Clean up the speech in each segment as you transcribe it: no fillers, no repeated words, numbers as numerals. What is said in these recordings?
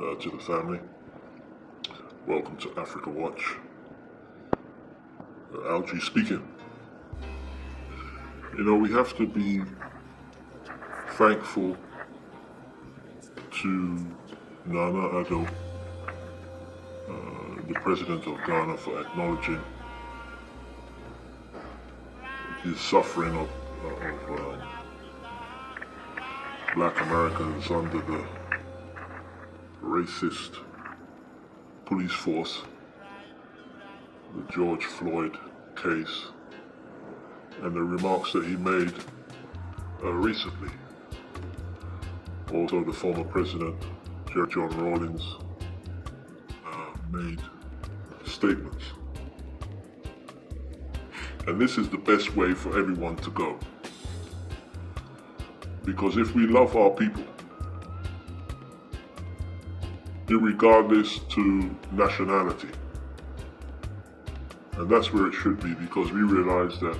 to the family. Welcome to Africa Watch. Algie speaking. We have to be thankful to Nana Addo, the president of Ghana, for acknowledging his suffering of Black Americans under the racist police force, the George Floyd case, and the remarks that he made recently. Also, the former president, John Rawlings, made statements. And this is the best way for everyone to go. Because if we love our people, regardless to nationality, and that's where it should be, because we realized that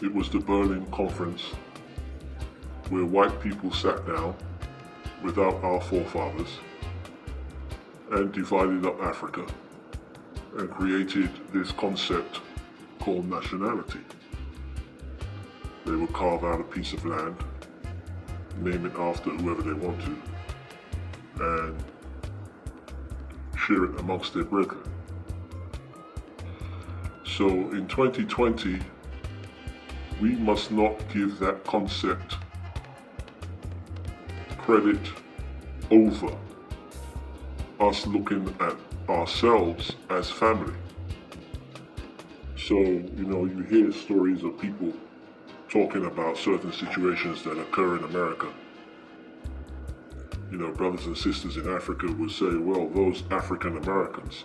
it was the Berlin Conference where white people sat down without our forefathers and divided up Africa and created this concept called nationality. They would carve out a piece of land, name it after whoever they want to, and share it amongst their brethren. So in 2020, we must not give that concept credit over us looking at ourselves as family. So, you hear stories of people talking about certain situations that occur in America. Brothers and sisters in Africa would say, well, those African Americans.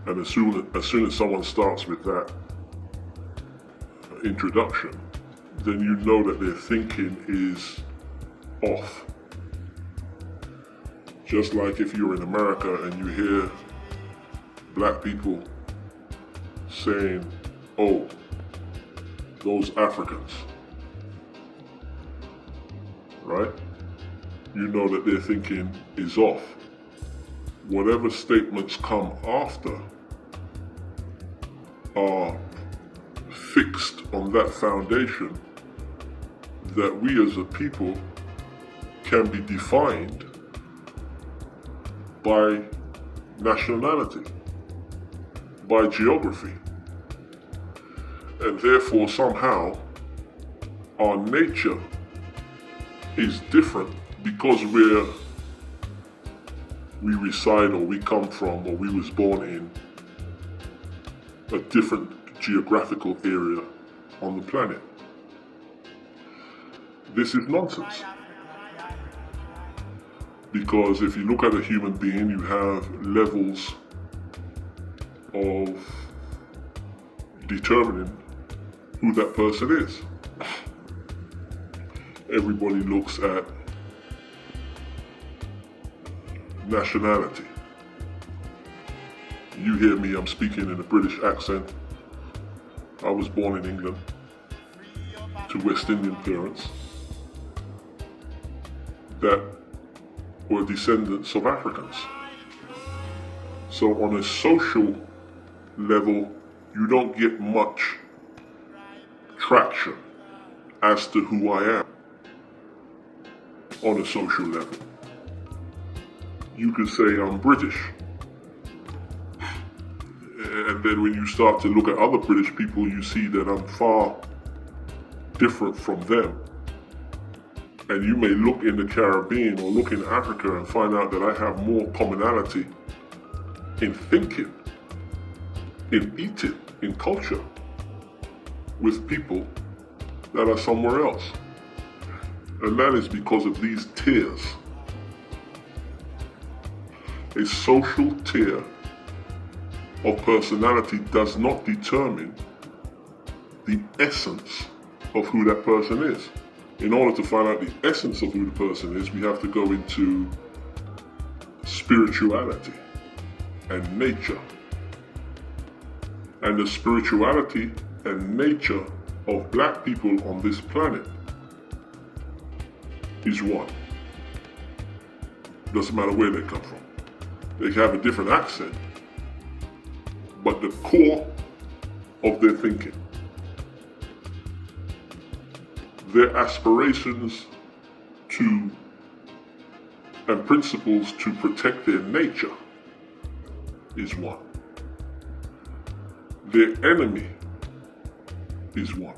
And as soon as someone starts with that introduction, then you know that their thinking is off. Just like if you're in America and you hear black people saying, oh, those Africans, right? You know that their thinking is off. Whatever statements come after are fixed on that foundation that we as a people can be defined by nationality, by geography. And therefore somehow our nature is different because we reside or we come from or we was born in a different geographical area on the planet. This is nonsense. Because if you look at a human being, you have levels of determining who that person is. Everybody looks at nationality. You hear me, I'm speaking in a British accent. I was born in England to West Indian parents that were descendants of Africans. So on a social level, you don't get much traction as to who I am on a social level. You could say I'm British. And then when you start to look at other British people, you see that I'm far different from them. And you may look in the Caribbean or look in Africa and find out that I have more commonality in thinking, in eating, in culture with people that are somewhere else. And that is because of these tiers. A social tier of personality does not determine the essence of who that person is. In order to find out the essence of who the person is, we have to go into spirituality and nature. And the spirituality and nature of black people on this planet is one. Doesn't matter where they come from. They can have a different accent, but the core of their thinking, their aspirations to and principles to protect their nature is one. Their enemy is one.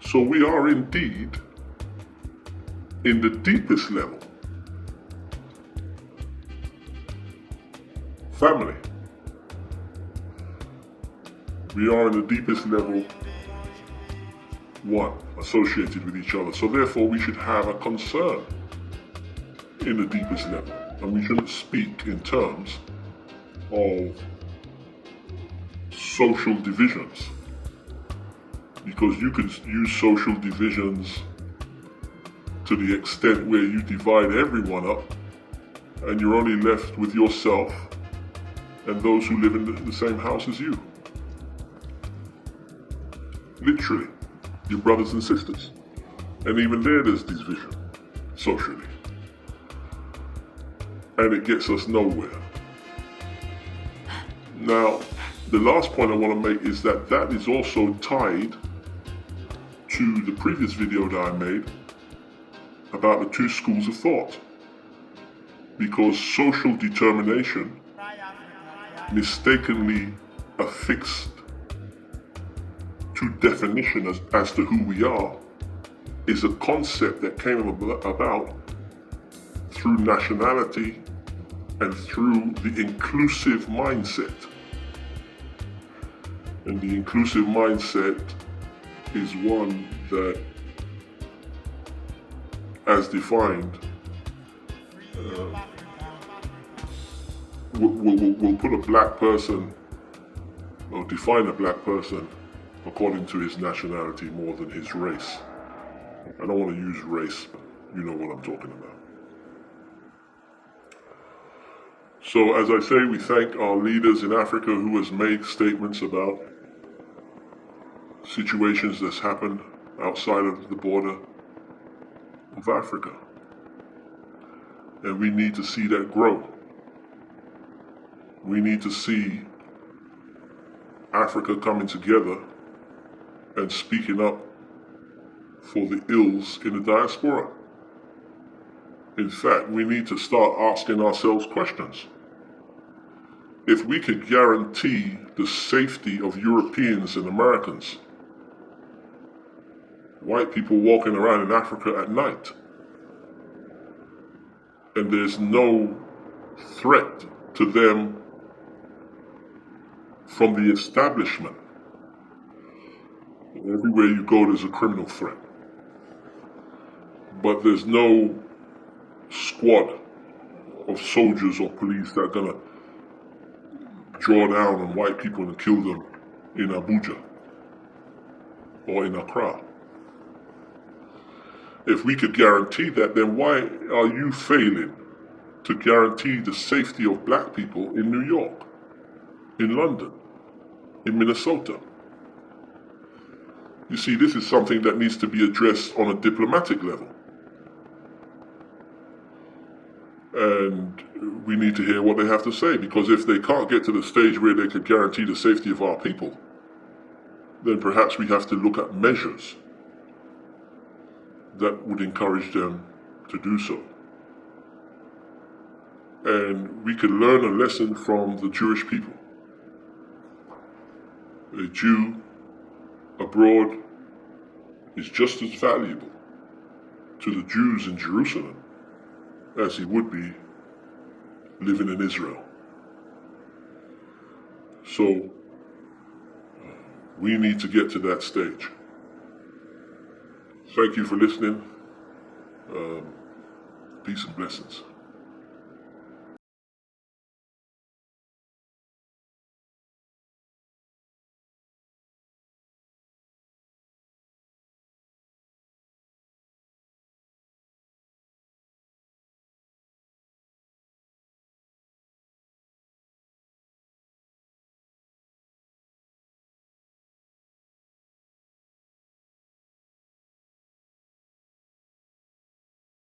So we are indeed, in the deepest level, family. We are in the deepest level one, associated with each other. So therefore we should have a concern in the deepest level. And we shouldn't speak in terms of social divisions. Because you could use social divisions to the extent where you divide everyone up and you're only left with yourself and those who live in the same house as you. Literally, your brothers and sisters. And even there's division, socially. And it gets us nowhere. Now, the last point I want to make is that that is also tied to the previous video that I made about the two schools of thought. Because social determination, mistakenly affixed to definition as to who we are, is a concept that came about through nationality and through the inclusive mindset. And the inclusive mindset is one that, as defined, will put a black person, or define a black person according to his nationality more than his race. I don't want to use race, but you know what I'm talking about. So as I say, we thank our leaders in Africa who has made statements about situations that's happened outside of the border of Africa. And we need to see that grow. We need to see Africa coming together and speaking up for the ills in the diaspora. In fact, we need to start asking ourselves questions. If we could guarantee the safety of Europeans and Americans, white people walking around in Africa at night, and there's no threat to them from the establishment. Everywhere you go, there's a criminal threat. But there's no squad of soldiers or police that are gonna draw down on white people and kill them in Abuja or in Accra. If we could guarantee that, then why are you failing to guarantee the safety of black people in New York, in London, in Minnesota? You see, this is something that needs to be addressed on a diplomatic level. And we need to hear what they have to say, because if they can't get to the stage where they could guarantee the safety of our people, then perhaps we have to look at measures that would encourage them to do so. And we could learn a lesson from the Jewish people. A Jew abroad is just as valuable to the Jews in Jerusalem as he would be living in Israel. So we need to get to that stage. Thank you for listening. Peace and blessings.